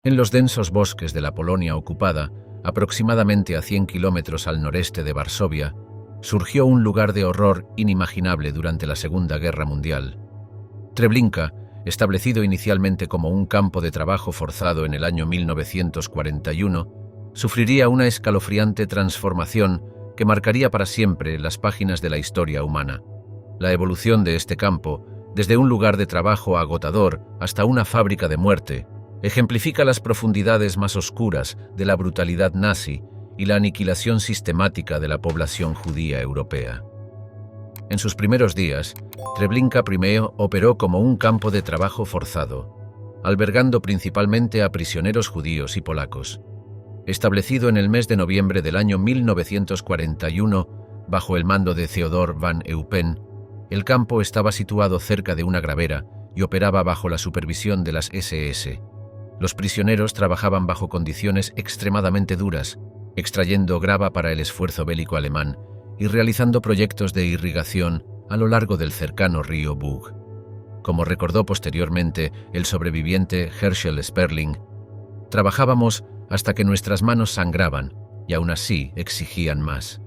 En los densos bosques de la Polonia ocupada, aproximadamente a 100 kilómetros al noreste de Varsovia, surgió un lugar de horror inimaginable durante la Segunda Guerra Mundial. Treblinka, establecido inicialmente como un campo de trabajo forzado en el año 1941, sufriría una escalofriante transformación que marcaría para siempre las páginas de la historia humana. La evolución de este campo, desde un lugar de trabajo agotador hasta una fábrica de muerte, ejemplifica las profundidades más oscuras de la brutalidad nazi y la aniquilación sistemática de la población judía europea. En sus primeros días, Treblinka primero operó como un campo de trabajo forzado, albergando principalmente a prisioneros judíos y polacos. Establecido en el mes de noviembre del año 1941, bajo el mando de Theodor van Eupen, el campo estaba situado cerca de una gravera y operaba bajo la supervisión de las SS. Los prisioneros trabajaban bajo condiciones extremadamente duras, extrayendo grava para el esfuerzo bélico alemán y realizando proyectos de irrigación a lo largo del cercano río Bug. Como recordó posteriormente el sobreviviente Herschel Sperling, trabajábamos hasta que nuestras manos sangraban y aún así exigían más.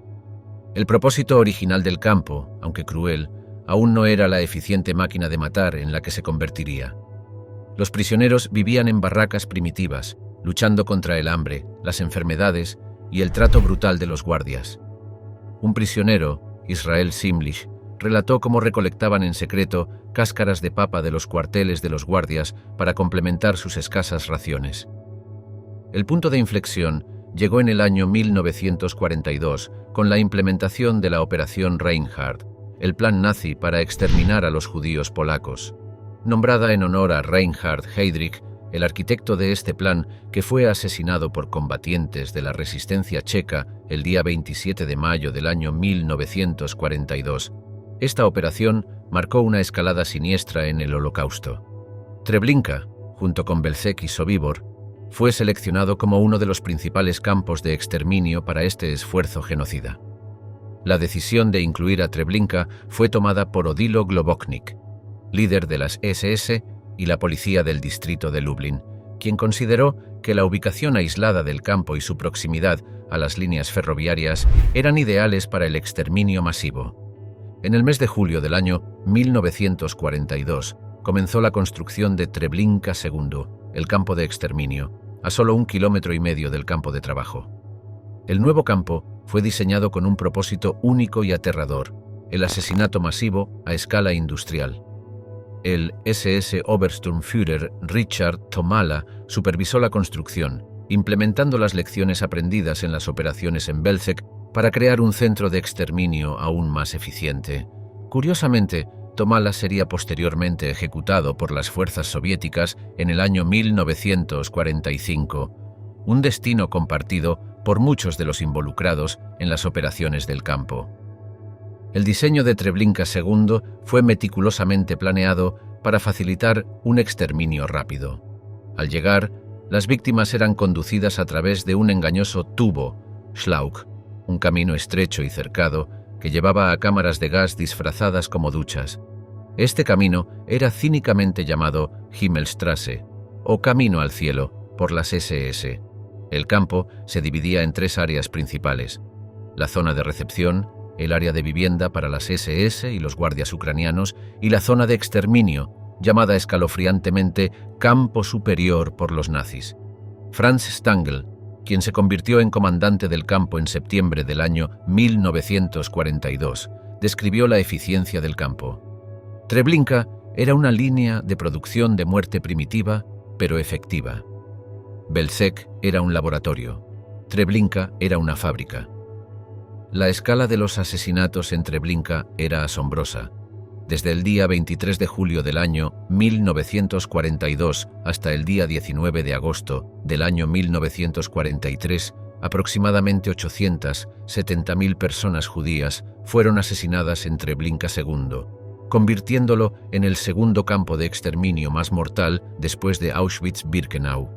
El propósito original del campo, aunque cruel, aún no era la eficiente máquina de matar en la que se convertiría. Los prisioneros vivían en barracas primitivas, luchando contra el hambre, las enfermedades y el trato brutal de los guardias. Un prisionero, Israel Simlich, relató cómo recolectaban en secreto cáscaras de papa de los cuarteles de los guardias para complementar sus escasas raciones. El punto de inflexión llegó en el año 1942 con la implementación de la Operación Reinhard, el plan nazi para exterminar a los judíos polacos. Nombrada en honor a Reinhard Heydrich, el arquitecto de este plan, que fue asesinado por combatientes de la resistencia checa el día 27 de mayo del año 1942. Esta operación marcó una escalada siniestra en el Holocausto. Treblinka, junto con Belzec y Sobibor, fue seleccionado como uno de los principales campos de exterminio para este esfuerzo genocida. La decisión de incluir a Treblinka fue tomada por Odilo Globoknik, líder de las SS y la policía del distrito de Lublin, quien consideró que la ubicación aislada del campo y su proximidad a las líneas ferroviarias eran ideales para el exterminio masivo. En el mes de julio del año 1942 comenzó la construcción de Treblinka II, el campo de exterminio, a solo 1,5 kilómetros del campo de trabajo. El nuevo campo fue diseñado con un propósito único y aterrador: el asesinato masivo a escala industrial. El SS Obersturmführer Richard Tomala supervisó la construcción, implementando las lecciones aprendidas en las operaciones en Belzec para crear un centro de exterminio aún más eficiente. Curiosamente, Tomala sería posteriormente ejecutado por las fuerzas soviéticas en el año 1945, un destino compartido por muchos de los involucrados en las operaciones del campo. El diseño de Treblinka II fue meticulosamente planeado para facilitar un exterminio rápido. Al llegar, las víctimas eran conducidas a través de un engañoso tubo, Schlauch, un camino estrecho y cercado que llevaba a cámaras de gas disfrazadas como duchas. Este camino era cínicamente llamado Himmelstrasse, o Camino al Cielo, por las SS. El campo se dividía en 3 áreas principales: la zona de recepción, el área de vivienda para las SS y los guardias ucranianos, y la zona de exterminio, llamada escalofriantemente Campo Superior por los nazis. Franz Stangl, quien se convirtió en comandante del campo en septiembre del año 1942, describió la eficiencia del campo. Treblinka era una línea de producción de muerte primitiva, pero efectiva. Belzec era un laboratorio. Treblinka era una fábrica. La escala de los asesinatos en Treblinka era asombrosa. Desde el día 23 de julio del año 1942 hasta el día 19 de agosto del año 1943, aproximadamente 870.000 personas judías fueron asesinadas en Treblinka II, convirtiéndolo en el segundo campo de exterminio más mortal después de Auschwitz-Birkenau.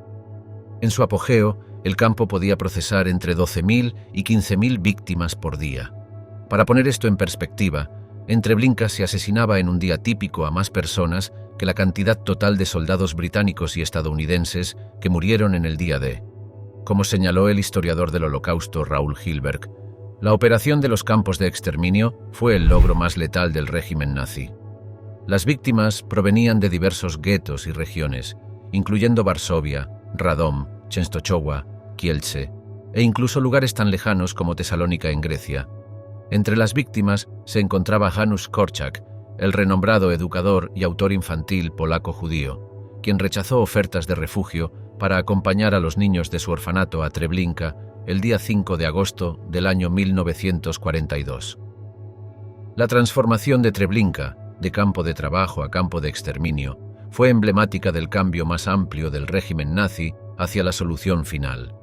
En su apogeo, el campo podía procesar entre 12.000 y 15.000 víctimas por día. Para poner esto en perspectiva, En Treblinka se asesinaba en un día típico a más personas que la cantidad total de soldados británicos y estadounidenses que murieron en el día D. Como señaló el historiador del Holocausto Raúl Hilberg, la operación de los campos de exterminio fue el logro más letal del régimen nazi. Las víctimas provenían de diversos guetos y regiones, incluyendo Varsovia, Radom, Częstochowa, Kielce e incluso lugares tan lejanos como Tesalónica en Grecia. Entre las víctimas se encontraba Janusz Korczak, el renombrado educador y autor infantil polaco-judío, quien rechazó ofertas de refugio para acompañar a los niños de su orfanato a Treblinka el día 5 de agosto del año 1942. La transformación de Treblinka, de campo de trabajo a campo de exterminio, fue emblemática del cambio más amplio del régimen nazi hacia la solución final.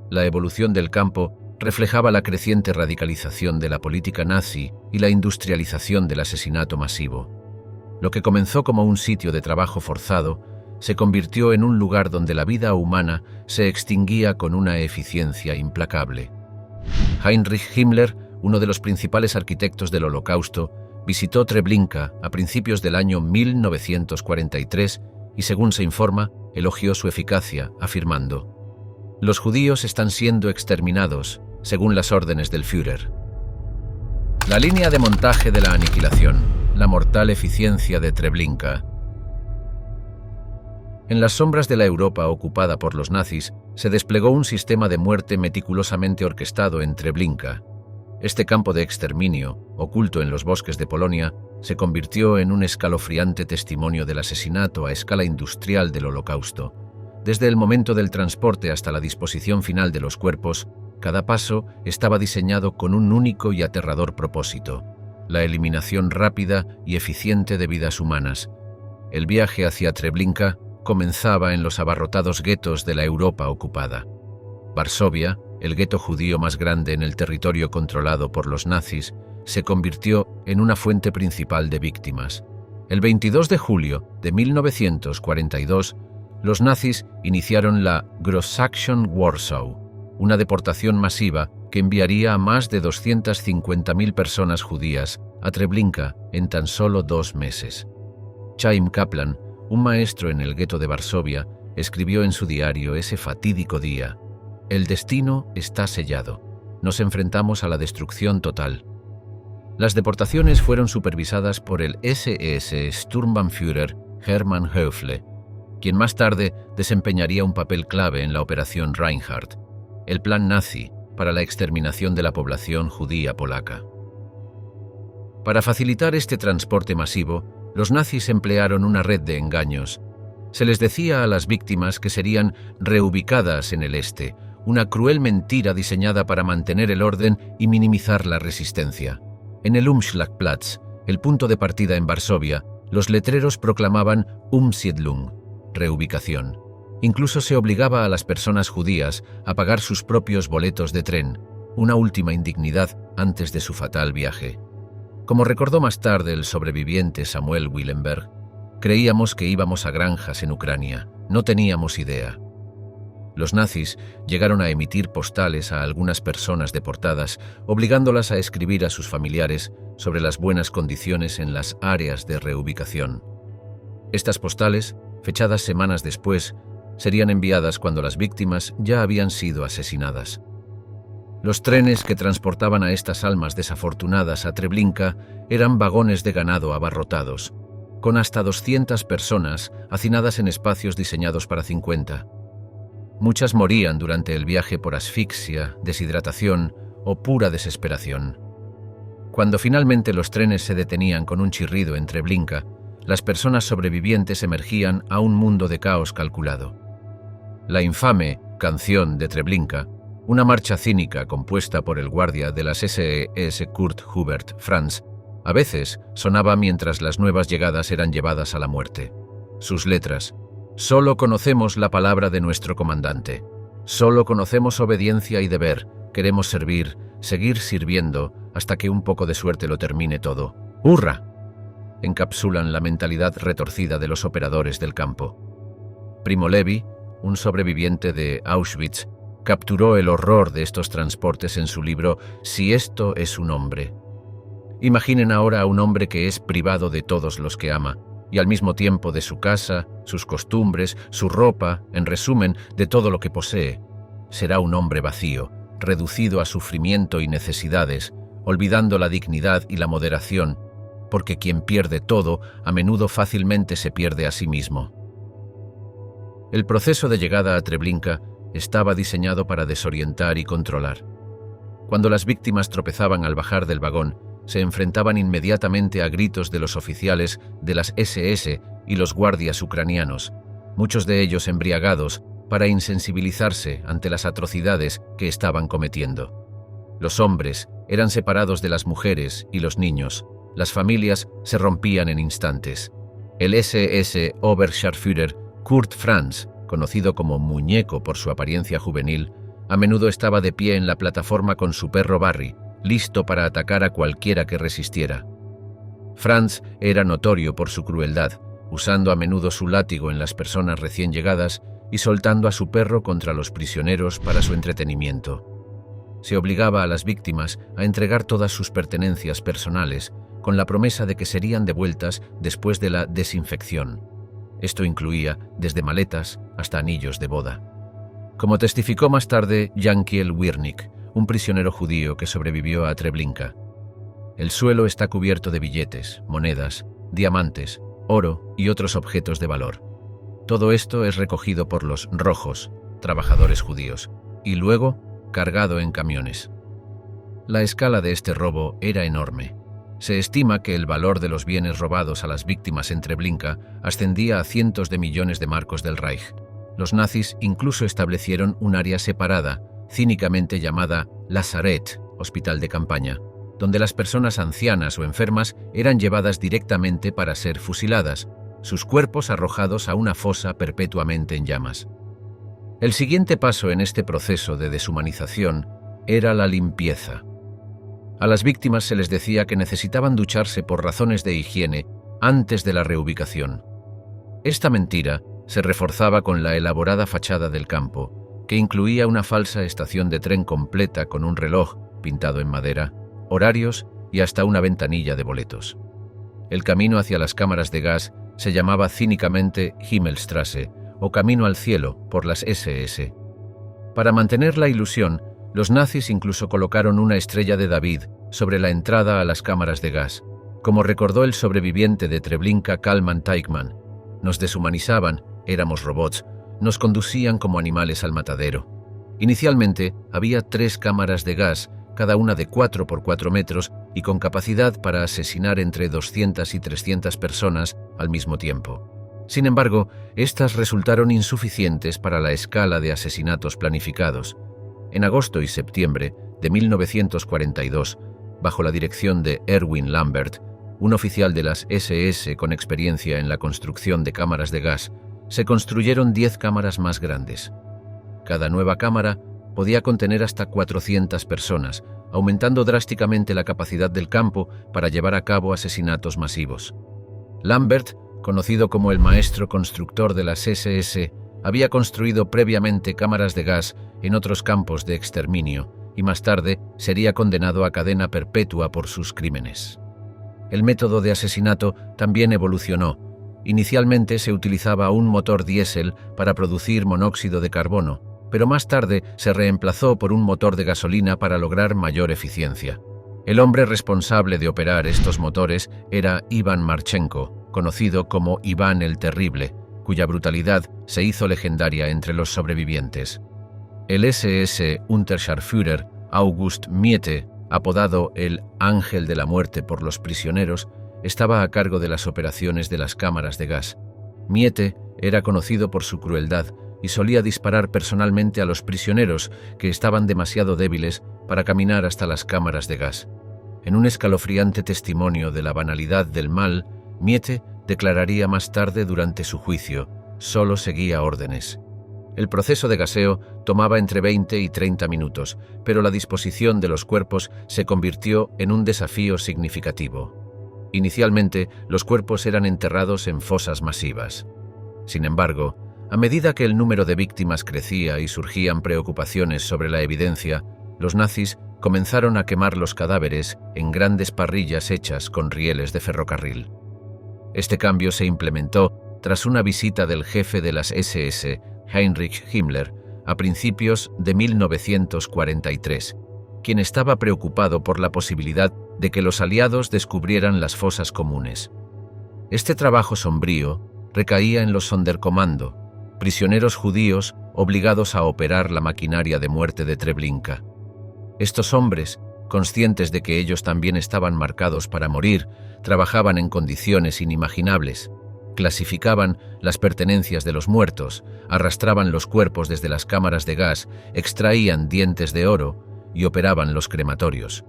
La evolución del campo reflejaba la creciente radicalización de la política nazi y la industrialización del asesinato masivo. Lo que comenzó como un sitio de trabajo forzado se convirtió en un lugar donde la vida humana se extinguía con una eficiencia implacable. Heinrich Himmler, uno de los principales arquitectos del Holocausto, visitó Treblinka a principios del año 1943 y, según se informa, elogió su eficacia, afirmando: «Los judíos están siendo exterminados, según las órdenes del Führer». La línea de montaje de la aniquilación, la mortal eficiencia de Treblinka. En las sombras de la Europa ocupada por los nazis, se desplegó un sistema de muerte meticulosamente orquestado en Treblinka. Este campo de exterminio, oculto en los bosques de Polonia, se convirtió en un escalofriante testimonio del asesinato a escala industrial del Holocausto. Desde el momento del transporte hasta la disposición final de los cuerpos, cada paso estaba diseñado con un único y aterrador propósito: la eliminación rápida y eficiente de vidas humanas. El viaje hacia Treblinka comenzaba en los abarrotados guetos de la Europa ocupada. Varsovia, el gueto judío más grande en el territorio controlado por los nazis, se convirtió en una fuente principal de víctimas. El 22 de julio de 1942, los nazis iniciaron la Grossaktion Warsaw, una deportación masiva que enviaría a más de 250.000 personas judías a Treblinka en tan solo 2 meses. Chaim Kaplan, un maestro en el gueto de Varsovia, escribió en su diario ese fatídico día: «El destino está sellado. Nos enfrentamos a la destrucción total». Las deportaciones fueron supervisadas por el SS Sturmbannführer Hermann Höfle, quien más tarde desempeñaría un papel clave en la Operación Reinhardt, el plan nazi para la exterminación de la población judía polaca. Para facilitar este transporte masivo, los nazis emplearon una red de engaños. Se les decía a las víctimas que serían reubicadas en el este, una cruel mentira diseñada para mantener el orden y minimizar la resistencia. En el Umschlagplatz, el punto de partida en Varsovia, los letreros proclamaban Umsiedlung, reubicación. Incluso se obligaba a las personas judías a pagar sus propios boletos de tren, una última indignidad antes de su fatal viaje. Como recordó más tarde el sobreviviente Samuel Willenberg, creíamos que íbamos a granjas en Ucrania, no teníamos idea. Los nazis llegaron a emitir postales a algunas personas deportadas, obligándolas a escribir a sus familiares sobre las buenas condiciones en las áreas de reubicación. Estas postales, fechadas semanas después, serían enviadas cuando las víctimas ya habían sido asesinadas. Los trenes que transportaban a estas almas desafortunadas a Treblinka eran vagones de ganado abarrotados, con hasta 200 personas hacinadas en espacios diseñados para 50. Muchas morían durante el viaje por asfixia, deshidratación o pura desesperación. Cuando finalmente los trenes se detenían con un chirrido en Treblinka, las personas sobrevivientes emergían a un mundo de caos calculado. La infame Canción de Treblinka, una marcha cínica compuesta por el guardia de las SS Kurt Hubert Franz, a veces sonaba mientras las nuevas llegadas eran llevadas a la muerte. Sus letras: «Solo conocemos la palabra de nuestro comandante. Solo conocemos obediencia y deber. Queremos servir, seguir sirviendo, hasta que un poco de suerte lo termine todo. ¡Hurra!», encapsulan la mentalidad retorcida de los operadores del campo. Primo Levi, un sobreviviente de Auschwitz, capturó el horror de estos transportes en su libro «Si esto es un hombre». Imaginen ahora a un hombre que es privado de todos los que ama, y al mismo tiempo de su casa, sus costumbres, su ropa, en resumen, de todo lo que posee. Será un hombre vacío, reducido a sufrimiento y necesidades, olvidando la dignidad y la moderación, porque quien pierde todo, a menudo fácilmente se pierde a sí mismo. El proceso de llegada a Treblinka estaba diseñado para desorientar y controlar. Cuando las víctimas tropezaban al bajar del vagón, se enfrentaban inmediatamente a gritos de los oficiales de las SS y los guardias ucranianos, muchos de ellos embriagados, para insensibilizarse ante las atrocidades que estaban cometiendo. Los hombres eran separados de las mujeres y los niños. Las familias se rompían en instantes. El SS Oberscharführer Kurt Franz, conocido como Muñeco por su apariencia juvenil, a menudo estaba de pie en la plataforma con su perro Barry, listo para atacar a cualquiera que resistiera. Franz era notorio por su crueldad, usando a menudo su látigo en las personas recién llegadas y soltando a su perro contra los prisioneros para su entretenimiento. Se obligaba a las víctimas a entregar todas sus pertenencias personales, con la promesa de que serían devueltas después de la desinfección. Esto incluía desde maletas hasta anillos de boda. Como testificó más tarde Yankiel Wirnik, un prisionero judío que sobrevivió a Treblinka. El suelo está cubierto de billetes, monedas, diamantes, oro y otros objetos de valor. Todo esto es recogido por los rojos, trabajadores judíos, y luego cargado en camiones. La escala de este robo era enorme. Se estima que el valor de los bienes robados a las víctimas en Treblinka ascendía a cientos de millones de marcos del Reich. Los nazis incluso establecieron un área separada, cínicamente llamada Lazaret, hospital de campaña, donde las personas ancianas o enfermas eran llevadas directamente para ser fusiladas, sus cuerpos arrojados a una fosa perpetuamente en llamas. El siguiente paso en este proceso de deshumanización era la limpieza. A las víctimas se les decía que necesitaban ducharse por razones de higiene antes de la reubicación. Esta mentira se reforzaba con la elaborada fachada del campo, que incluía una falsa estación de tren completa con un reloj pintado en madera, horarios y hasta una ventanilla de boletos. El camino hacia las cámaras de gas se llamaba cínicamente Himmelstrasse, o Camino al Cielo, por las SS. Para mantener la ilusión, los nazis incluso colocaron una estrella de David sobre la entrada a las cámaras de gas. Como recordó el sobreviviente de Treblinka Kalman Teichmann, nos deshumanizaban, éramos robots, nos conducían como animales al matadero. Inicialmente había 3 cámaras de gas, cada una de 4 por 4 metros y con capacidad para asesinar entre 200 y 300 personas al mismo tiempo. Sin embargo, estas resultaron insuficientes para la escala de asesinatos planificados. En agosto y septiembre de 1942, bajo la dirección de Erwin Lambert, un oficial de las SS con experiencia en la construcción de cámaras de gas, se construyeron 10 cámaras más grandes. Cada nueva cámara podía contener hasta 400 personas, aumentando drásticamente la capacidad del campo para llevar a cabo asesinatos masivos. Lambert, conocido como el maestro constructor de las SS, había construido previamente cámaras de gas en otros campos de exterminio y más tarde sería condenado a cadena perpetua por sus crímenes. El método de asesinato también evolucionó. Inicialmente se utilizaba un motor diésel para producir monóxido de carbono, pero más tarde se reemplazó por un motor de gasolina para lograr mayor eficiencia. El hombre responsable de operar estos motores era Ivan Marchenko, conocido como Iván el Terrible, cuya brutalidad se hizo legendaria entre los sobrevivientes. El SS Unterscharführer August Miete, apodado el Ángel de la Muerte por los prisioneros, estaba a cargo de las operaciones de las cámaras de gas. Miete era conocido por su crueldad y solía disparar personalmente a los prisioneros que estaban demasiado débiles para caminar hasta las cámaras de gas. En un escalofriante testimonio de la banalidad del mal, Miete declararía más tarde durante su juicio: solo seguía órdenes. El proceso de gaseo tomaba entre 20 y 30 minutos, pero la disposición de los cuerpos se convirtió en un desafío significativo. Inicialmente, los cuerpos eran enterrados en fosas masivas. Sin embargo, a medida que el número de víctimas crecía y surgían preocupaciones sobre la evidencia, los nazis comenzaron a quemar los cadáveres en grandes parrillas hechas con rieles de ferrocarril. Este cambio se implementó tras una visita del jefe de las SS, Heinrich Himmler, a principios de 1943, quien estaba preocupado por la posibilidad de que los aliados descubrieran las fosas comunes. Este trabajo sombrío recaía en los Sonderkommando, prisioneros judíos obligados a operar la maquinaria de muerte de Treblinka. Estos hombres, conscientes de que ellos también estaban marcados para morir, trabajaban en condiciones inimaginables. Clasificaban las pertenencias de los muertos, arrastraban los cuerpos desde las cámaras de gas, extraían dientes de oro y operaban los crematorios.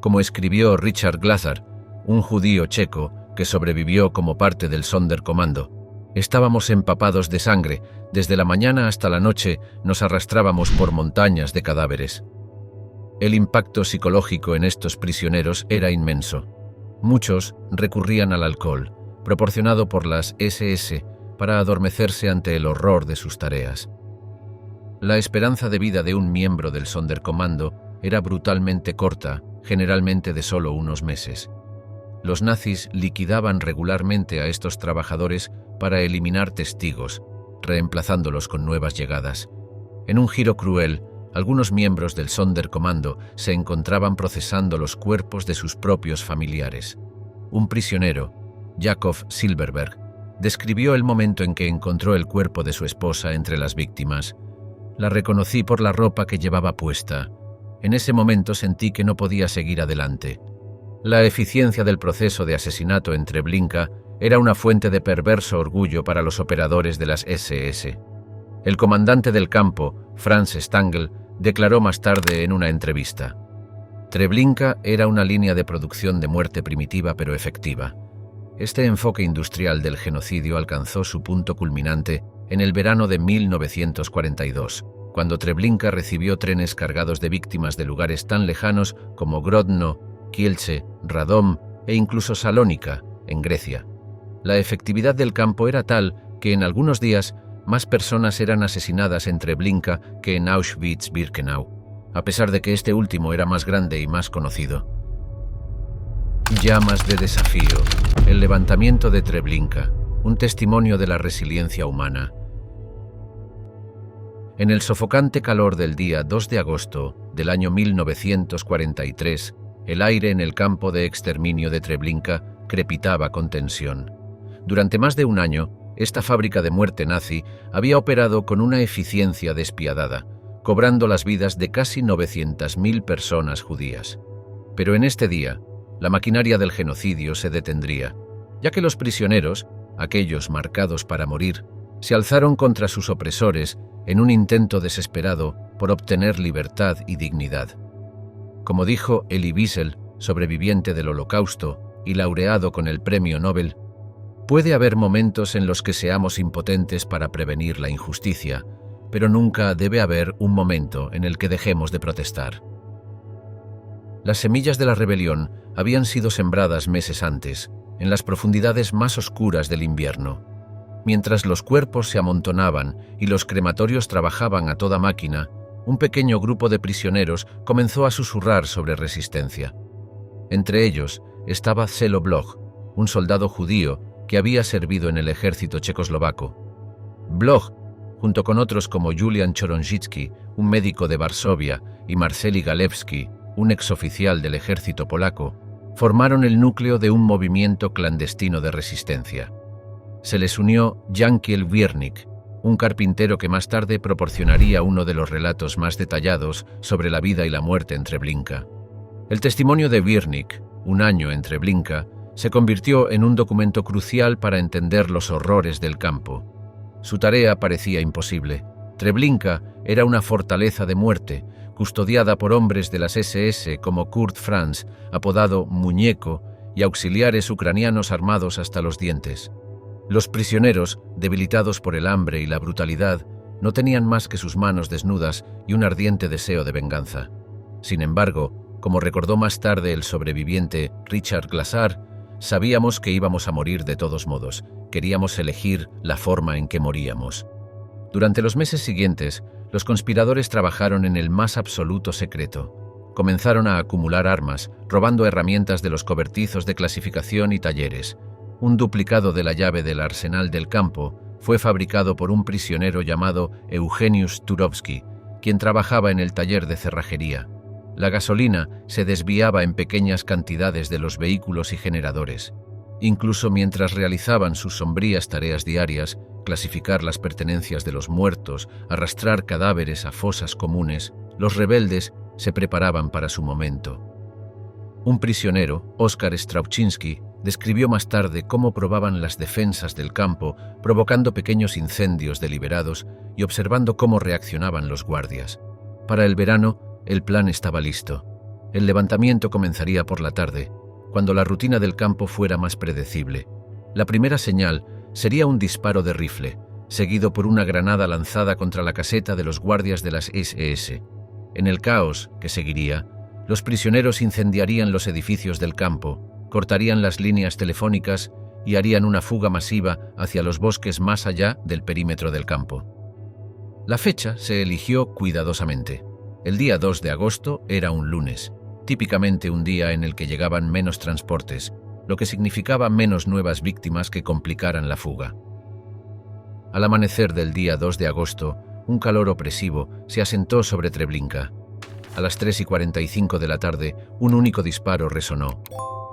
Como escribió Richard Glazar, un judío checo que sobrevivió como parte del Sonderkommando, estábamos empapados de sangre, desde la mañana hasta la noche nos arrastrábamos por montañas de cadáveres. El impacto psicológico en estos prisioneros era inmenso. Muchos recurrían al alcohol, proporcionado por las SS, para adormecerse ante el horror de sus tareas. La esperanza de vida de un miembro del Sonderkommando era brutalmente corta, generalmente de solo unos meses. Los nazis liquidaban regularmente a estos trabajadores para eliminar testigos, reemplazándolos con nuevas llegadas. En un giro cruel, algunos miembros del Sonderkommando se encontraban procesando los cuerpos de sus propios familiares. Un prisionero, Jakob Silverberg, describió el momento en que encontró el cuerpo de su esposa entre las víctimas. La reconocí por la ropa que llevaba puesta. En ese momento sentí que no podía seguir adelante. La eficiencia del proceso de asesinato en Treblinka era una fuente de perverso orgullo para los operadores de las SS. El comandante del campo, Franz Stangl, declaró más tarde en una entrevista: Treblinka era una línea de producción de muerte primitiva pero efectiva. Este enfoque industrial del genocidio alcanzó su punto culminante en el verano de 1942, cuando Treblinka recibió trenes cargados de víctimas de lugares tan lejanos como Grodno, Kielce, Radom e incluso Salónica, en Grecia. La efectividad del campo era tal que en algunos días más personas eran asesinadas en Treblinka que en Auschwitz-Birkenau, a pesar de que este último era más grande y más conocido. Llamas de desafío. El levantamiento de Treblinka, un testimonio de la resiliencia humana. En el sofocante calor del día 2 de agosto del año 1943, el aire en el campo de exterminio de Treblinka crepitaba con tensión. Durante más de un año, esta fábrica de muerte nazi había operado con una eficiencia despiadada, cobrando las vidas de casi 900.000 personas judías. Pero en este día, la maquinaria del genocidio se detendría, ya que los prisioneros, aquellos marcados para morir, se alzaron contra sus opresores en un intento desesperado por obtener libertad y dignidad. Como dijo Elie Wiesel, sobreviviente del Holocausto y laureado con el Premio Nobel, puede haber momentos en los que seamos impotentes para prevenir la injusticia, pero nunca debe haber un momento en el que dejemos de protestar. Las semillas de la rebelión habían sido sembradas meses antes, en las profundidades más oscuras del invierno. Mientras los cuerpos se amontonaban y los crematorios trabajaban a toda máquina, un pequeño grupo de prisioneros comenzó a susurrar sobre resistencia. Entre ellos estaba Czelo Bloch, un soldado judío que había servido en el ejército checoslovaco. Bloch, junto con otros como Julian Choronzicki, un médico de Varsovia, y Marceli Galewski, un exoficial del ejército polaco, formaron el núcleo de un movimiento clandestino de resistencia. Se les unió Jankiel Wiernik, un carpintero que más tarde proporcionaría uno de los relatos más detallados sobre la vida y la muerte en Treblinka. El testimonio de Wiernik, un año en Treblinka, se convirtió en un documento crucial para entender los horrores del campo. Su tarea parecía imposible. Treblinka era una fortaleza de muerte, custodiada por hombres de las SS como Kurt Franz, apodado Muñeco, y auxiliares ucranianos armados hasta los dientes. Los prisioneros, debilitados por el hambre y la brutalidad, no tenían más que sus manos desnudas y un ardiente deseo de venganza. Sin embargo, como recordó más tarde el sobreviviente Richard Glazar, sabíamos que íbamos a morir de todos modos, queríamos elegir la forma en que moríamos. Durante los meses siguientes, los conspiradores trabajaron en el más absoluto secreto. comenzaron a acumular armas, robando herramientas de los cobertizos de clasificación y talleres. Un duplicado de la llave del arsenal del campo fue fabricado por un prisionero llamado Eugeniusz Turovsky, quien trabajaba en el taller de cerrajería. La gasolina se desviaba en pequeñas cantidades de los vehículos y generadores. Incluso mientras realizaban sus sombrías tareas diarias, clasificar las pertenencias de los muertos, arrastrar cadáveres a fosas comunes, los rebeldes se preparaban para su momento. Un prisionero, Oskar Strauchinski, describió más tarde cómo probaban las defensas del campo, provocando pequeños incendios deliberados y observando cómo reaccionaban los guardias. Para el verano, el plan estaba listo. El levantamiento comenzaría por la tarde, cuando la rutina del campo fuera más predecible. La primera señal sería un disparo de rifle, seguido por una granada lanzada contra la caseta de los guardias de las SS. En el caos que seguiría, los prisioneros incendiarían los edificios del campo, cortarían las líneas telefónicas y harían una fuga masiva hacia los bosques más allá del perímetro del campo. La fecha se eligió cuidadosamente. El día 2 de agosto era un lunes, típicamente un día en el que llegaban menos transportes, lo que significaba menos nuevas víctimas que complicaran la fuga. Al amanecer del día 2 de agosto, un calor opresivo se asentó sobre Treblinka. A las 3:45 de la tarde, un único disparo resonó.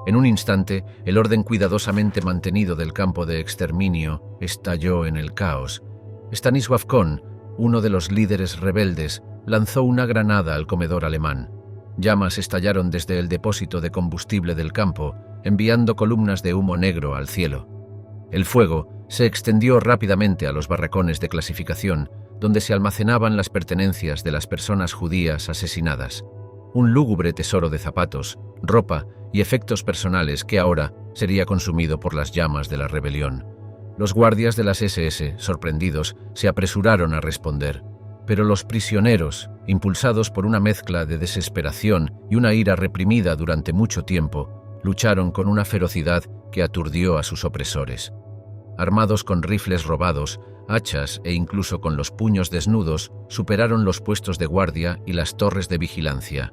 En un instante, el orden cuidadosamente mantenido del campo de exterminio estalló en el caos. Stanisław Kohn, uno de los líderes rebeldes, lanzó una granada al comedor alemán. Llamas estallaron desde el depósito de combustible del campo, enviando columnas de humo negro al cielo. El fuego se extendió rápidamente a los barracones de clasificación, donde se almacenaban las pertenencias de las personas judías asesinadas. Un lúgubre tesoro de zapatos, ropa y efectos personales que ahora sería consumido por las llamas de la rebelión. Los guardias de las SS, sorprendidos, se apresuraron a responder, pero los prisioneros, impulsados por una mezcla de desesperación y una ira reprimida durante mucho tiempo, lucharon con una ferocidad que aturdió a sus opresores. Armados con rifles robados, hachas e incluso con los puños desnudos, superaron los puestos de guardia y las torres de vigilancia.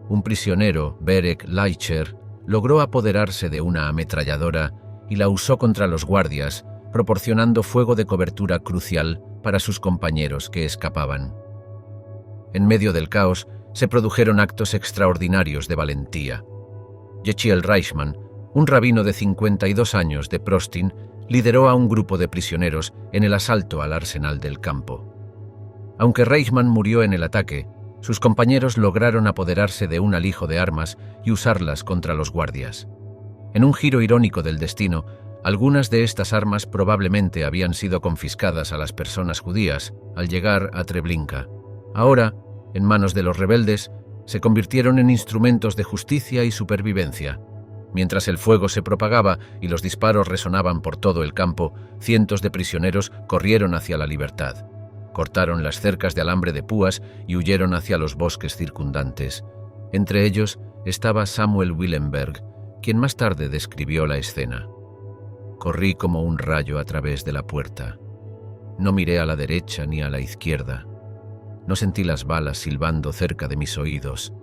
Un prisionero, Berek Leicher, logró apoderarse de una ametralladora y la usó contra los guardias, proporcionando fuego de cobertura crucial para sus compañeros que escapaban. En medio del caos, se produjeron actos extraordinarios de valentía. Yechiel Reichmann, un rabino de 52 años de Prostin, lideró a un grupo de prisioneros en el asalto al arsenal del campo. Aunque Reichmann murió en el ataque, sus compañeros lograron apoderarse de un alijo de armas y usarlas contra los guardias. En un giro irónico del destino, algunas de estas armas probablemente habían sido confiscadas a las personas judías al llegar a Treblinka. Ahora, en manos de los rebeldes, se convirtieron en instrumentos de justicia y supervivencia. Mientras el fuego se propagaba y los disparos resonaban por todo el campo, cientos de prisioneros corrieron hacia la libertad. Cortaron las cercas de alambre de púas y huyeron hacia los bosques circundantes. Entre ellos estaba Samuel Willenberg, quien más tarde describió la escena. Corrí como un rayo a través de la puerta. No miré a la derecha ni a la izquierda. No sentí las balas silbando cerca de mis oídos.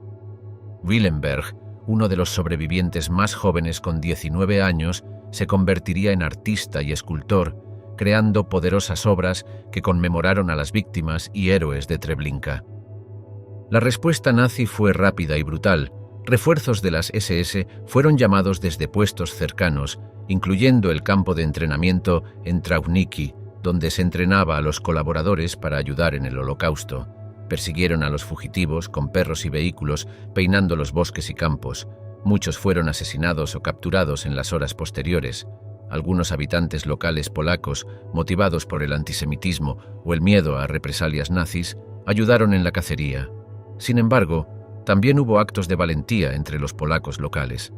Willenberg, uno de los sobrevivientes más jóvenes con 19 años, se convertiría en artista y escultor, creando poderosas obras que conmemoraron a las víctimas y héroes de Treblinka. La respuesta nazi fue rápida y brutal. Refuerzos de las SS fueron llamados desde puestos cercanos, incluyendo el campo de entrenamiento en Trauniki, donde se entrenaba a los colaboradores para ayudar en el Holocausto. Persiguieron a los fugitivos con perros y vehículos, peinando los bosques y campos. Muchos fueron asesinados o capturados en las horas posteriores. Algunos habitantes locales polacos, motivados por el antisemitismo o el miedo a represalias nazis, ayudaron en la cacería. Sin embargo, también hubo actos de valentía entre los polacos locales.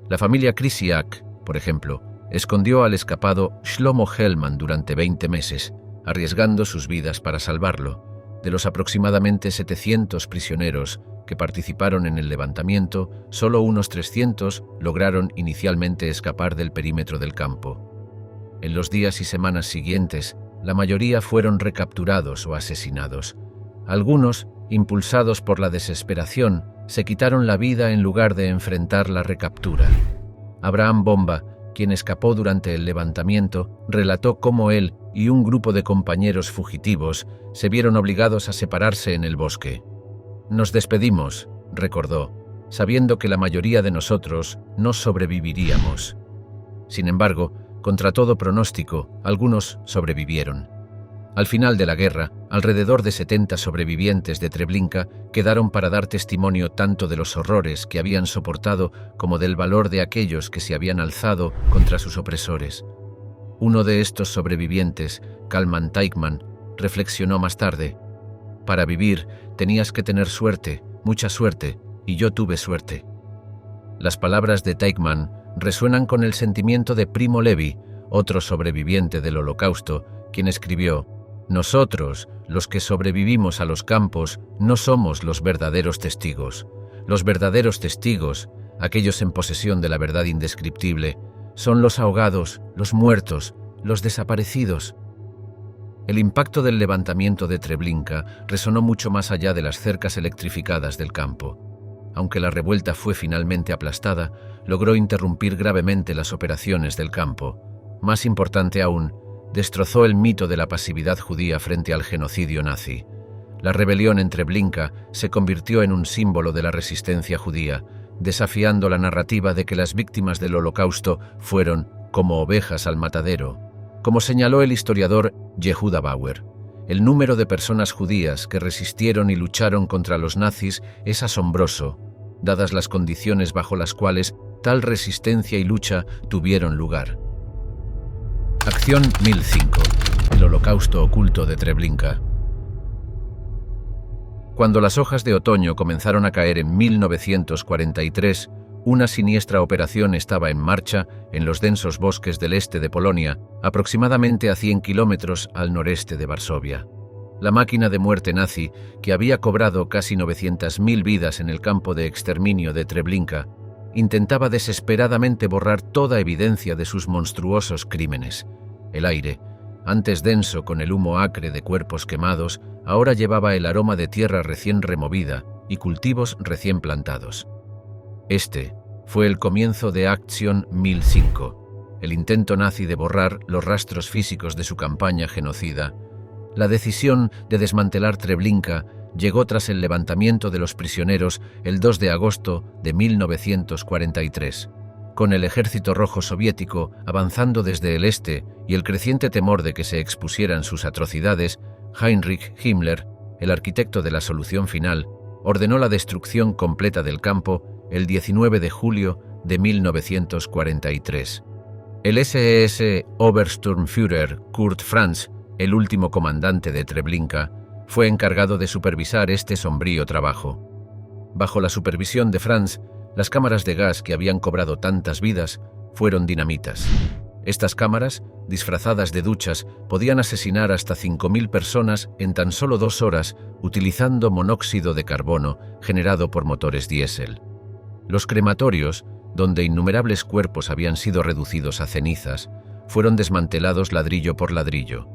La familia Krysiak, por ejemplo, escondió al escapado Shlomo Hellman durante 20 meses, arriesgando sus vidas para salvarlo. De los aproximadamente 700 prisioneros que participaron en el levantamiento, solo unos 300 lograron inicialmente escapar del perímetro del campo. En los días y semanas siguientes, la mayoría fueron recapturados o asesinados. Algunos impulsados por la desesperación, se quitaron la vida en lugar de enfrentar la recaptura. Abraham Bomba, quien escapó durante el levantamiento, relató cómo él y un grupo de compañeros fugitivos se vieron obligados a separarse en el bosque. «Nos despedimos», recordó, sabiendo que la mayoría de nosotros no sobreviviríamos. Sin embargo, contra todo pronóstico, algunos sobrevivieron. Al final de la guerra, alrededor de 70 sobrevivientes de Treblinka quedaron para dar testimonio tanto de los horrores que habían soportado como del valor de aquellos que se habían alzado contra sus opresores. Uno de estos sobrevivientes, Kalman Teichmann, reflexionó más tarde: «Para vivir tenías que tener suerte, mucha suerte, y yo tuve suerte». Las palabras de Teichmann resuenan con el sentimiento de Primo Levi, otro sobreviviente del Holocausto, quien escribió: «Nosotros, los que sobrevivimos a los campos, no somos los verdaderos testigos. Los verdaderos testigos, aquellos en posesión de la verdad indescriptible, son los ahogados, los muertos, los desaparecidos». El impacto del levantamiento de Treblinka resonó mucho más allá de las cercas electrificadas del campo. Aunque la revuelta fue finalmente aplastada, logró interrumpir gravemente las operaciones del campo. Más importante aún, destrozó el mito de la pasividad judía frente al genocidio nazi. La rebelión en Treblinka se convirtió en un símbolo de la resistencia judía, desafiando la narrativa de que las víctimas del Holocausto fueron como ovejas al matadero. Como señaló el historiador Yehuda Bauer, el número de personas judías que resistieron y lucharon contra los nazis es asombroso, dadas las condiciones bajo las cuales tal resistencia y lucha tuvieron lugar. Acción 1005. El Holocausto oculto de Treblinka. Cuando las hojas de otoño comenzaron a caer en 1943, una siniestra operación estaba en marcha en los densos bosques del este de Polonia, aproximadamente a 100 kilómetros al noreste de Varsovia. La máquina de muerte nazi, que había cobrado casi 900.000 vidas en el campo de exterminio de Treblinka, intentaba desesperadamente borrar toda evidencia de sus monstruosos crímenes. El aire, antes denso con el humo acre de cuerpos quemados, ahora llevaba el aroma de tierra recién removida y cultivos recién plantados. Este fue el comienzo de Acción 1005, el intento nazi de borrar los rastros físicos de su campaña genocida. La decisión de desmantelar Treblinka llegó tras el levantamiento de los prisioneros el 2 de agosto de 1943. Con el ejército rojo soviético avanzando desde el este y el creciente temor de que se expusieran sus atrocidades, Heinrich Himmler, el arquitecto de la solución final, ordenó la destrucción completa del campo el 19 de julio de 1943. El SS Obersturmführer Kurt Franz, el último comandante de Treblinka, fue encargado de supervisar este sombrío trabajo. Bajo la supervisión de Franz, las cámaras de gas que habían cobrado tantas vidas fueron dinamitas. Estas cámaras, disfrazadas de duchas, podían asesinar hasta 5.000 personas en tan solo 2 horas utilizando monóxido de carbono generado por motores diésel. Los crematorios, donde innumerables cuerpos habían sido reducidos a cenizas, fueron desmantelados ladrillo por ladrillo.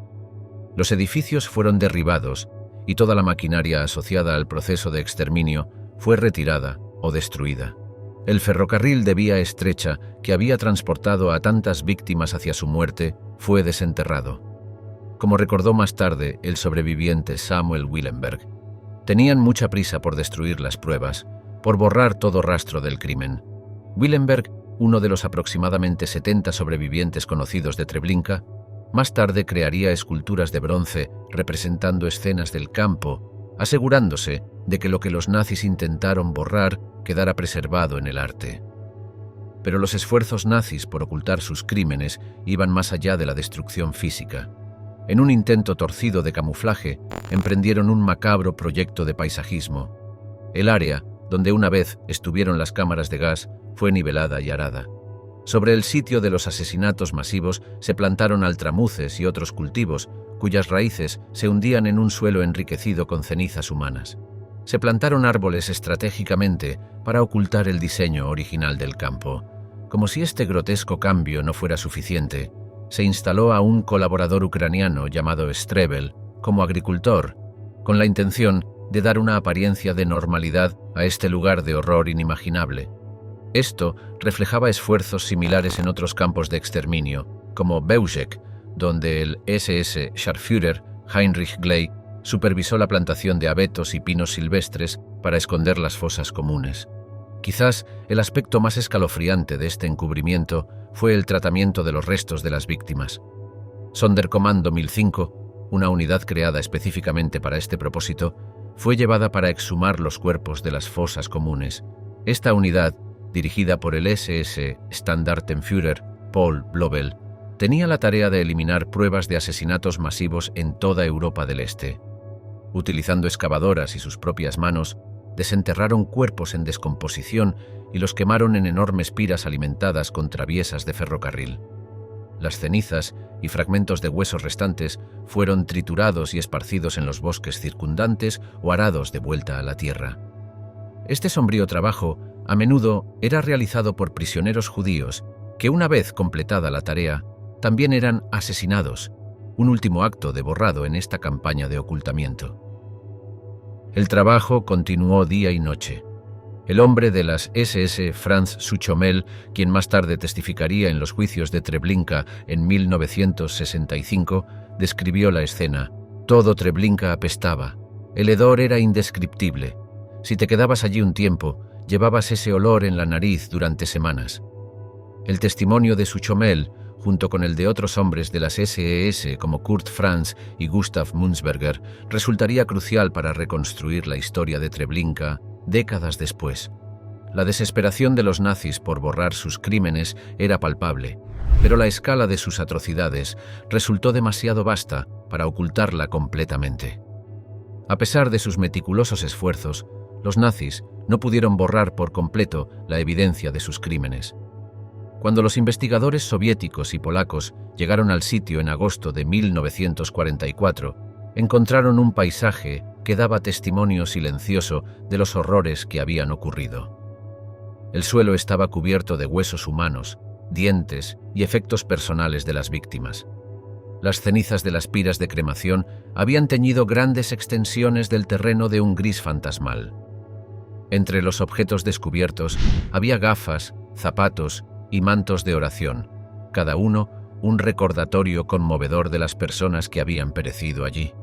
Los edificios fueron derribados y toda la maquinaria asociada al proceso de exterminio fue retirada o destruida. El ferrocarril de vía estrecha que había transportado a tantas víctimas hacia su muerte fue desenterrado. Como recordó más tarde el sobreviviente Samuel Willenberg, tenían mucha prisa por destruir las pruebas, por borrar todo rastro del crimen. Willenberg, uno de los aproximadamente 70 sobrevivientes conocidos de Treblinka, más tarde crearía esculturas de bronce representando escenas del campo, asegurándose de que lo que los nazis intentaron borrar quedara preservado en el arte. Pero los esfuerzos nazis por ocultar sus crímenes iban más allá de la destrucción física. En un intento torcido de camuflaje, emprendieron un macabro proyecto de paisajismo. El área, donde una vez estuvieron las cámaras de gas, fue nivelada y arada. Sobre el sitio de los asesinatos masivos se plantaron altramuces y otros cultivos, cuyas raíces se hundían en un suelo enriquecido con cenizas humanas. Se plantaron árboles estratégicamente para ocultar el diseño original del campo. Como si este grotesco cambio no fuera suficiente, se instaló a un colaborador ucraniano llamado Strebel como agricultor, con la intención de dar una apariencia de normalidad a este lugar de horror inimaginable. Esto reflejaba esfuerzos similares en otros campos de exterminio, como Bauschek, donde el SS Scharführer Heinrich Gley supervisó la plantación de abetos y pinos silvestres para esconder las fosas comunes. Quizás el aspecto más escalofriante de este encubrimiento fue el tratamiento de los restos de las víctimas. Sonderkommando 1005, una unidad creada específicamente para este propósito, fue llevada para exhumar los cuerpos de las fosas comunes. Esta unidad, dirigida por el SS Standartenführer Paul Blobel, tenía la tarea de eliminar pruebas de asesinatos masivos en toda Europa del Este. Utilizando excavadoras y sus propias manos, desenterraron cuerpos en descomposición y los quemaron en enormes piras alimentadas con traviesas de ferrocarril. Las cenizas y fragmentos de huesos restantes fueron triturados y esparcidos en los bosques circundantes o arados de vuelta a la tierra. Este sombrío trabajo a menudo era realizado por prisioneros judíos que, una vez completada la tarea, también eran asesinados, un último acto de borrado en esta campaña de ocultamiento. El trabajo continuó día y noche. El hombre de las SS, Franz Suchomel, quien más tarde testificaría en los juicios de Treblinka en 1965, describió la escena. Todo Treblinka apestaba. El hedor era indescriptible. Si te quedabas allí un tiempo, llevabas ese olor en la nariz durante semanas. El testimonio de Suchomel, junto con el de otros hombres de las SS como Kurt Franz y Gustav Munzberger, resultaría crucial para reconstruir la historia de Treblinka décadas después. La desesperación de los nazis por borrar sus crímenes era palpable, pero la escala de sus atrocidades resultó demasiado vasta para ocultarla completamente. A pesar de sus meticulosos esfuerzos, los nazis no pudieron borrar por completo la evidencia de sus crímenes. Cuando los investigadores soviéticos y polacos llegaron al sitio en agosto de 1944, encontraron un paisaje que daba testimonio silencioso de los horrores que habían ocurrido. El suelo estaba cubierto de huesos humanos, dientes y efectos personales de las víctimas. Las cenizas de las piras de cremación habían teñido grandes extensiones del terreno de un gris fantasmal. Entre los objetos descubiertos había gafas, zapatos y mantos de oración, cada uno un recordatorio conmovedor de las personas que habían perecido allí.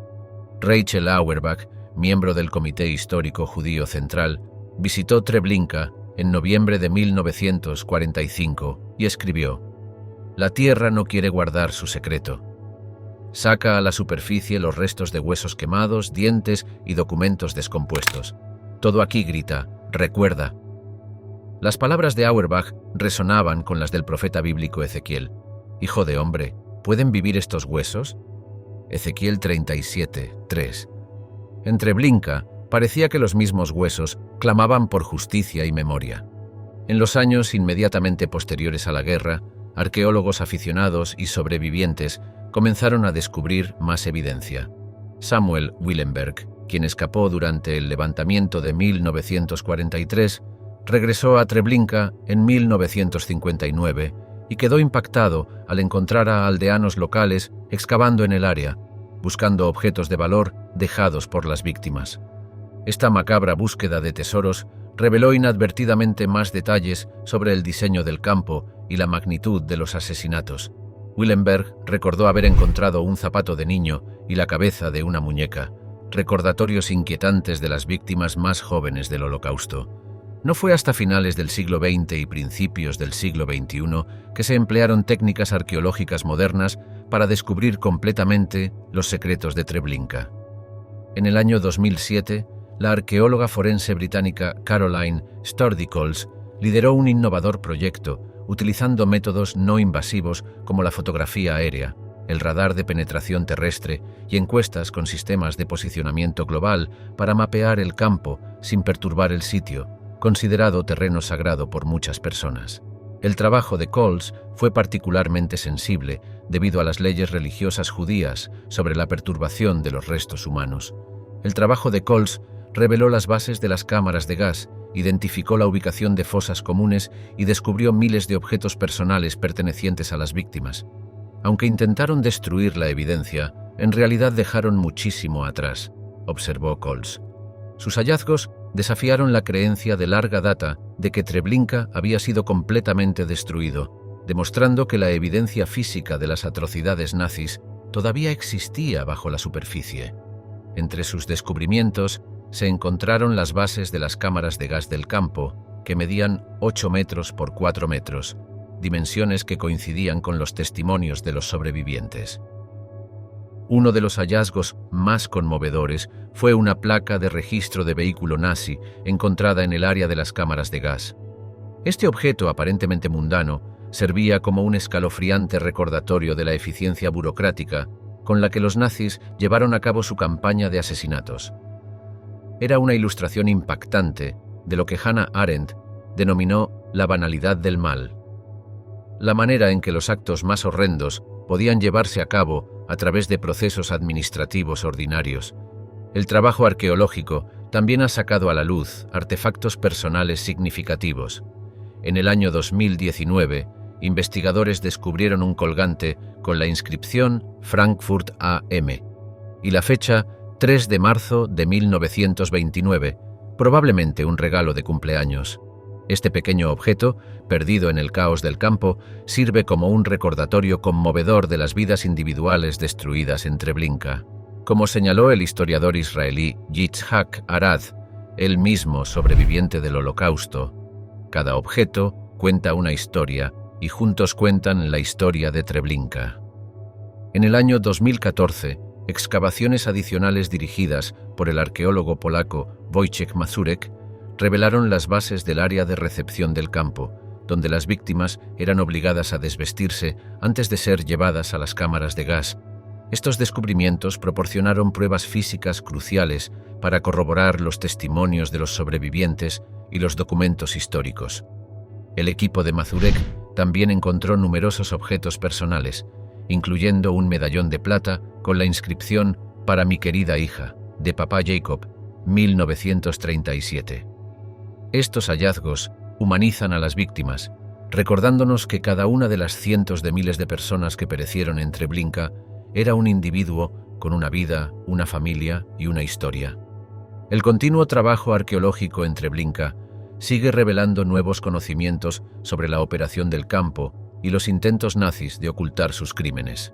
Rachel Auerbach, miembro del Comité Histórico Judío Central, visitó Treblinka en noviembre de 1945 y escribió: «La tierra no quiere guardar su secreto. Saca a la superficie los restos de huesos quemados, dientes y documentos descompuestos. Todo aquí grita, recuerda». Las palabras de Auerbach resonaban con las del profeta bíblico Ezequiel. «Hijo de hombre, ¿pueden vivir estos huesos?». Ezequiel 37:3. En Treblinka parecía que los mismos huesos clamaban por justicia y memoria. En los años inmediatamente posteriores a la guerra, arqueólogos aficionados y sobrevivientes comenzaron a descubrir más evidencia. Samuel Willenberg, quien escapó durante el levantamiento de 1943, regresó a Treblinka en 1959 y quedó impactado al encontrar a aldeanos locales excavando en el área, buscando objetos de valor dejados por las víctimas. Esta macabra búsqueda de tesoros reveló inadvertidamente más detalles sobre el diseño del campo y la magnitud de los asesinatos. Willenberg recordó haber encontrado un zapato de niño y la cabeza de una muñeca, recordatorios inquietantes de las víctimas más jóvenes del Holocausto. No fue hasta finales del siglo XX y principios del siglo XXI que se emplearon técnicas arqueológicas modernas para descubrir completamente los secretos de Treblinka. En el año 2007, la arqueóloga forense británica Caroline Stordy-Coles lideró un innovador proyecto utilizando métodos no invasivos como la fotografía aérea, el radar de penetración terrestre y encuestas con sistemas de posicionamiento global para mapear el campo sin perturbar el sitio, considerado terreno sagrado por muchas personas. El trabajo de Coles fue particularmente sensible debido a las leyes religiosas judías sobre la perturbación de los restos humanos. El trabajo de Coles reveló las bases de las cámaras de gas, identificó la ubicación de fosas comunes y descubrió miles de objetos personales pertenecientes a las víctimas. Aunque intentaron destruir la evidencia, en realidad dejaron muchísimo atrás, observó Coles. Sus hallazgos desafiaron la creencia de larga data de que Treblinka había sido completamente destruido, demostrando que la evidencia física de las atrocidades nazis todavía existía bajo la superficie. Entre sus descubrimientos se encontraron las bases de las cámaras de gas del campo, que medían 8 metros por 4 metros, dimensiones que coincidían con los testimonios de los sobrevivientes. Uno de los hallazgos más conmovedores fue una placa de registro de vehículo nazi encontrada en el área de las cámaras de gas. Este objeto, aparentemente mundano, servía como un escalofriante recordatorio de la eficiencia burocrática con la que los nazis llevaron a cabo su campaña de asesinatos. Era una ilustración impactante de lo que Hannah Arendt denominó la banalidad del mal. La manera en que los actos más horrendos podían llevarse a cabo a través de procesos administrativos ordinarios. El trabajo arqueológico también ha sacado a la luz artefactos personales significativos. En el año 2019, investigadores descubrieron un colgante con la inscripción Frankfurt AM y la fecha 3 de marzo de 1929, probablemente un regalo de cumpleaños. Este pequeño objeto, perdido en el caos del campo, sirve como un recordatorio conmovedor de las vidas individuales destruidas en Treblinka. Como señaló el historiador israelí Yitzhak Arad, él mismo sobreviviente del Holocausto, cada objeto cuenta una historia y juntos cuentan la historia de Treblinka. En el año 2014, excavaciones adicionales dirigidas por el arqueólogo polaco Wojciech Mazurek revelaron las bases del área de recepción del campo, donde las víctimas eran obligadas a desvestirse antes de ser llevadas a las cámaras de gas. Estos descubrimientos proporcionaron pruebas físicas cruciales para corroborar los testimonios de los sobrevivientes y los documentos históricos. El equipo de Mazurek también encontró numerosos objetos personales, incluyendo un medallón de plata con la inscripción «Para mi querida hija», de papá Jacob, 1937. Estos hallazgos humanizan a las víctimas, recordándonos que cada una de las cientos de miles de personas que perecieron en Treblinka era un individuo con una vida, una familia y una historia. El continuo trabajo arqueológico en Treblinka sigue revelando nuevos conocimientos sobre la operación del campo y los intentos nazis de ocultar sus crímenes.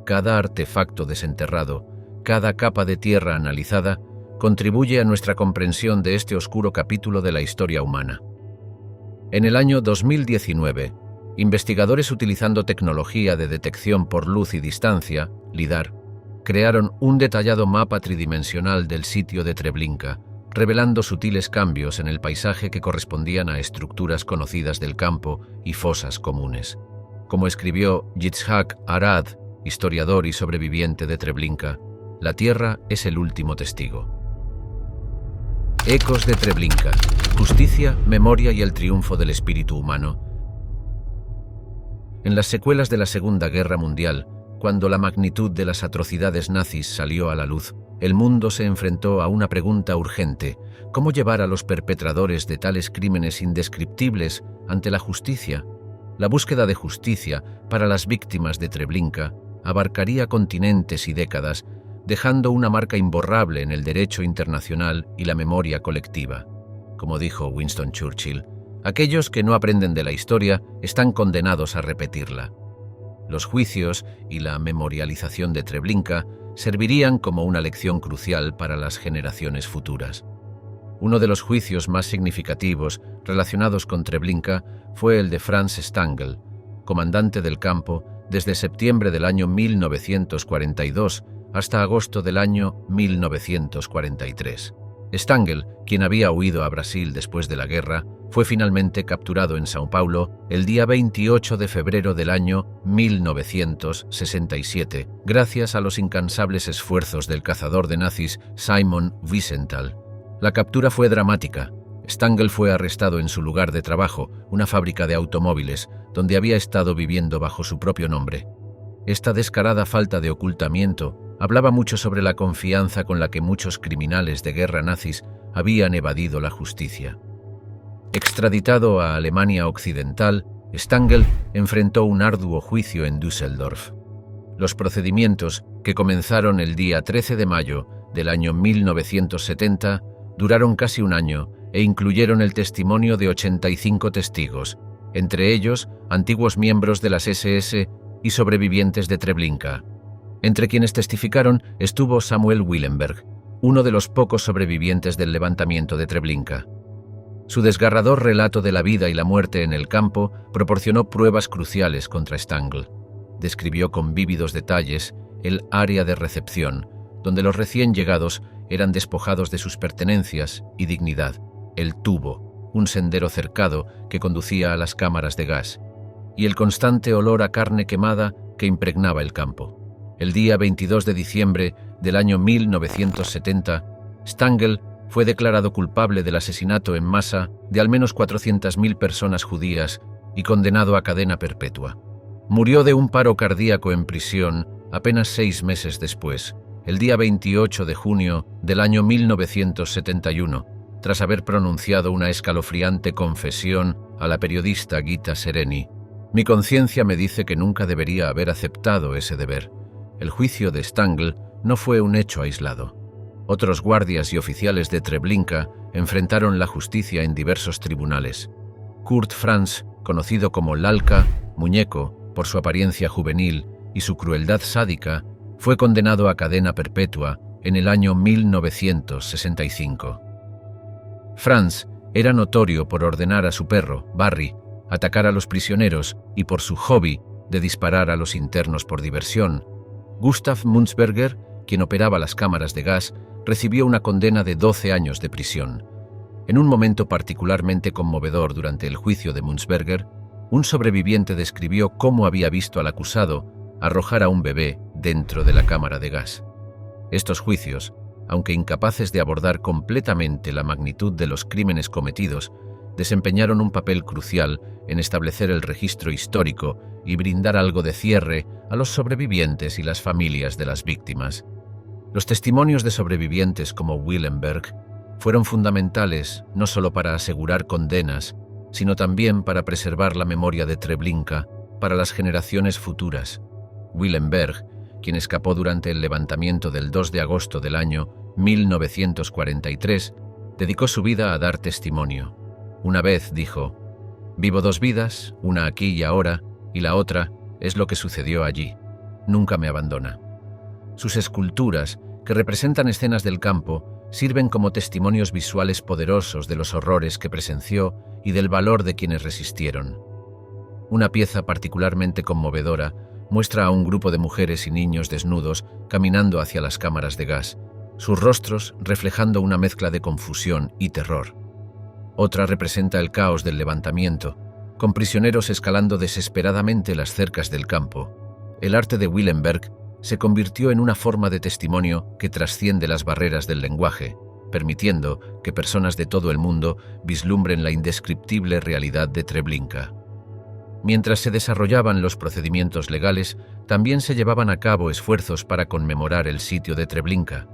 Cada artefacto desenterrado, cada capa de tierra analizada, contribuye a nuestra comprensión de este oscuro capítulo de la historia humana. En el año 2019, investigadores utilizando tecnología de detección por luz y distancia, LIDAR, crearon un detallado mapa tridimensional del sitio de Treblinka, revelando sutiles cambios en el paisaje que correspondían a estructuras conocidas del campo y fosas comunes. Como escribió Yitzhak Arad, historiador y sobreviviente de Treblinka, la tierra es el último testigo. Ecos de Treblinka, justicia, memoria y el triunfo del espíritu humano. En las secuelas de la Segunda Guerra Mundial, cuando la magnitud de las atrocidades nazis salió a la luz, el mundo se enfrentó a una pregunta urgente: ¿cómo llevar a los perpetradores de tales crímenes indescriptibles ante la justicia? La búsqueda de justicia para las víctimas de Treblinka abarcaría continentes y décadas, dejando una marca imborrable en el derecho internacional y la memoria colectiva. Como dijo Winston Churchill, aquellos que no aprenden de la historia están condenados a repetirla. Los juicios y la memorialización de Treblinka servirían como una lección crucial para las generaciones futuras. Uno de los juicios más significativos relacionados con Treblinka fue el de Franz Stangl, comandante del campo desde septiembre del año 1942 hasta agosto del año 1943. Stangl, quien había huido a Brasil después de la guerra, fue finalmente capturado en São Paulo el día 28 de febrero del año 1967, gracias a los incansables esfuerzos del cazador de nazis Simon Wiesenthal. La captura fue dramática. Stangl fue arrestado en su lugar de trabajo, una fábrica de automóviles, donde había estado viviendo bajo su propio nombre. Esta descarada falta de ocultamiento hablaba mucho sobre la confianza con la que muchos criminales de guerra nazis habían evadido la justicia. Extraditado a Alemania Occidental, Stangl enfrentó un arduo juicio en Düsseldorf. Los procedimientos, que comenzaron el día 13 de mayo del año 1970, Duraron casi un año e incluyeron el testimonio de 85 testigos, entre ellos antiguos miembros de las SS y sobrevivientes de Treblinka. Entre quienes testificaron estuvo Samuel Willenberg, uno de los pocos sobrevivientes del levantamiento de Treblinka. Su desgarrador relato de la vida y la muerte en el campo proporcionó pruebas cruciales contra Stangl. Describió con vívidos detalles el área de recepción, donde los recién llegados eran despojados de sus pertenencias y dignidad, el tubo, un sendero cercado que conducía a las cámaras de gas, y el constante olor a carne quemada que impregnaba el campo. El día 22 de diciembre del año 1970, Stangl fue declarado culpable del asesinato en masa de al menos 400.000 personas judías y condenado a cadena perpetua. Murió de un paro cardíaco en prisión apenas 6 meses después, el día 28 de junio del año 1971, tras haber pronunciado una escalofriante confesión a la periodista Gita Sereni. Mi conciencia me dice que nunca debería haber aceptado ese deber. El juicio de Stangl no fue un hecho aislado. Otros guardias y oficiales de Treblinka enfrentaron la justicia en diversos tribunales. Kurt Franz, conocido como Lalka, muñeco, por su apariencia juvenil y su crueldad sádica, fue condenado a cadena perpetua en el año 1965. Franz era notorio por ordenar a su perro, Barry, atacar a los prisioneros y por su hobby de disparar a los internos por diversión. Gustav Munzberger, quien operaba las cámaras de gas, recibió una condena de 12 años de prisión. En un momento particularmente conmovedor durante el juicio de Munzberger, un sobreviviente describió cómo había visto al acusado arrojar a un bebé dentro de la cámara de gas. Estos juicios, aunque incapaces de abordar completamente la magnitud de los crímenes cometidos, desempeñaron un papel crucial en establecer el registro histórico y brindar algo de cierre a los sobrevivientes y las familias de las víctimas. Los testimonios de sobrevivientes como Willenberg fueron fundamentales no solo para asegurar condenas, sino también para preservar la memoria de Treblinka para las generaciones futuras. Willenberg, quien escapó durante el levantamiento del 2 de agosto del año 1943, dedicó su vida a dar testimonio. Una vez dijo: «Vivo 2 vidas, una aquí y ahora, y la otra es lo que sucedió allí. Nunca me abandona». Sus esculturas, que representan escenas del campo, sirven como testimonios visuales poderosos de los horrores que presenció y del valor de quienes resistieron. Una pieza particularmente conmovedora muestra a un grupo de mujeres y niños desnudos caminando hacia las cámaras de gas, sus rostros reflejando una mezcla de confusión y terror. Otra representa el caos del levantamiento, con prisioneros escalando desesperadamente las cercas del campo. El arte de Willenberg se convirtió en una forma de testimonio que trasciende las barreras del lenguaje, permitiendo que personas de todo el mundo vislumbren la indescriptible realidad de Treblinka. Mientras se desarrollaban los procedimientos legales, también se llevaban a cabo esfuerzos para conmemorar el sitio de Treblinka.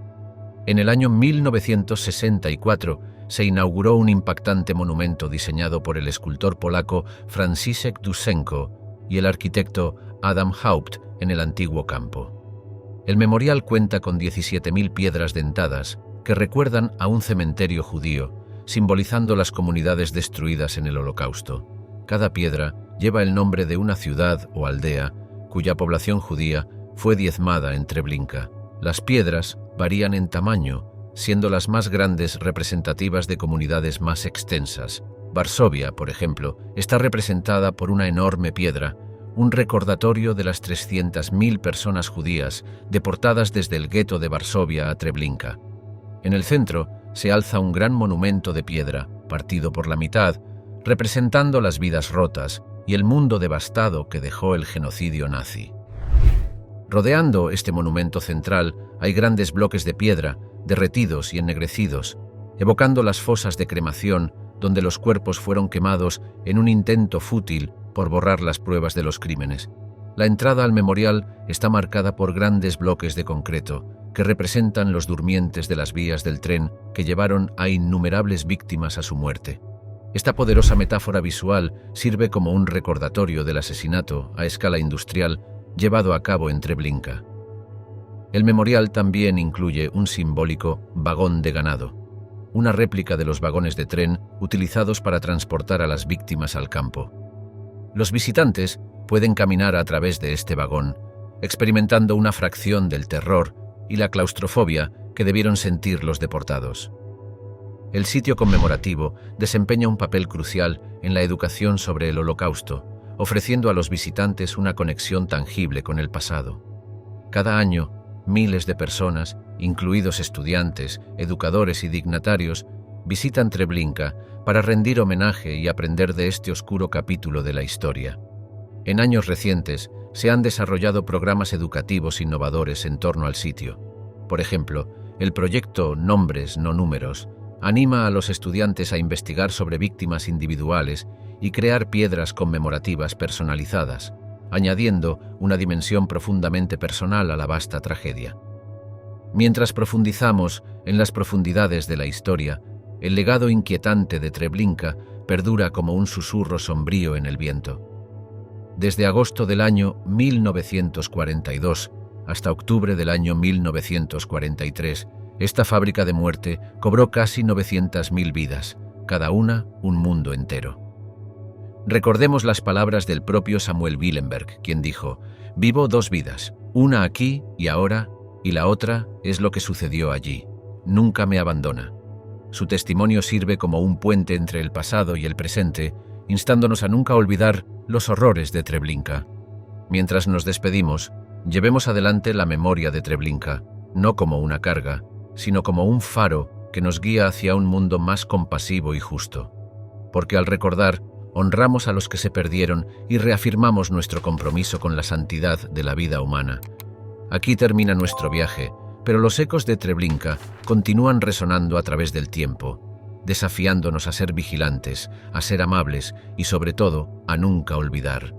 En el año 1964 se inauguró un impactante monumento diseñado por el escultor polaco Franciszek Dusenko y el arquitecto Adam Haupt en el antiguo campo. El memorial cuenta con 17.000 piedras dentadas que recuerdan a un cementerio judío, simbolizando las comunidades destruidas en el Holocausto. Cada piedra lleva el nombre de una ciudad o aldea cuya población judía fue diezmada en Treblinka. Las piedras varían en tamaño, siendo las más grandes representativas de comunidades más extensas. Varsovia, por ejemplo, está representada por una enorme piedra, un recordatorio de las 300.000 personas judías deportadas desde el gueto de Varsovia a Treblinka. En el centro se alza un gran monumento de piedra, partido por la mitad, representando las vidas rotas y el mundo devastado que dejó el genocidio nazi. Rodeando este monumento central hay grandes bloques de piedra, derretidos y ennegrecidos, evocando las fosas de cremación donde los cuerpos fueron quemados en un intento fútil por borrar las pruebas de los crímenes. La entrada al memorial está marcada por grandes bloques de concreto que representan los durmientes de las vías del tren que llevaron a innumerables víctimas a su muerte. Esta poderosa metáfora visual sirve como un recordatorio del asesinato a escala industrial llevado a cabo en Treblinka. El memorial también incluye un simbólico vagón de ganado. una réplica de los vagones de tren utilizados para transportar a las víctimas al campo. Los visitantes pueden caminar a través de este vagón, experimentando una fracción del terror y la claustrofobia que debieron sentir los deportados. El sitio conmemorativo desempeña un papel crucial en la educación sobre el Holocausto, ofreciendo a los visitantes una conexión tangible con el pasado. Cada año, miles de personas, incluidos estudiantes, educadores y dignatarios, visitan Treblinka para rendir homenaje y aprender de este oscuro capítulo de la historia. En años recientes, se han desarrollado programas educativos innovadores en torno al sitio. Por ejemplo, el proyecto Nombres, no números anima a los estudiantes a investigar sobre víctimas individuales y crear piedras conmemorativas personalizadas, añadiendo una dimensión profundamente personal a la vasta tragedia. Mientras profundizamos en las profundidades de la historia, el legado inquietante de Treblinka perdura como un susurro sombrío en el viento. Desde agosto del año 1942 hasta octubre del año 1943, esta fábrica de muerte cobró casi 900.000 vidas, cada una un mundo entero. Recordemos las palabras del propio Samuel Willenberg, quien dijo: «Vivo dos vidas, una aquí y ahora, y la otra es lo que sucedió allí. Nunca me abandona». Su testimonio sirve como un puente entre el pasado y el presente, instándonos a nunca olvidar los horrores de Treblinka. Mientras nos despedimos, llevemos adelante la memoria de Treblinka, no como una carga, sino como un faro que nos guía hacia un mundo más compasivo y justo. Porque al recordar, honramos a los que se perdieron y reafirmamos nuestro compromiso con la santidad de la vida humana. Aquí termina nuestro viaje, pero los ecos de Treblinka continúan resonando a través del tiempo, desafiándonos a ser vigilantes, a ser amables y sobre todo a nunca olvidar.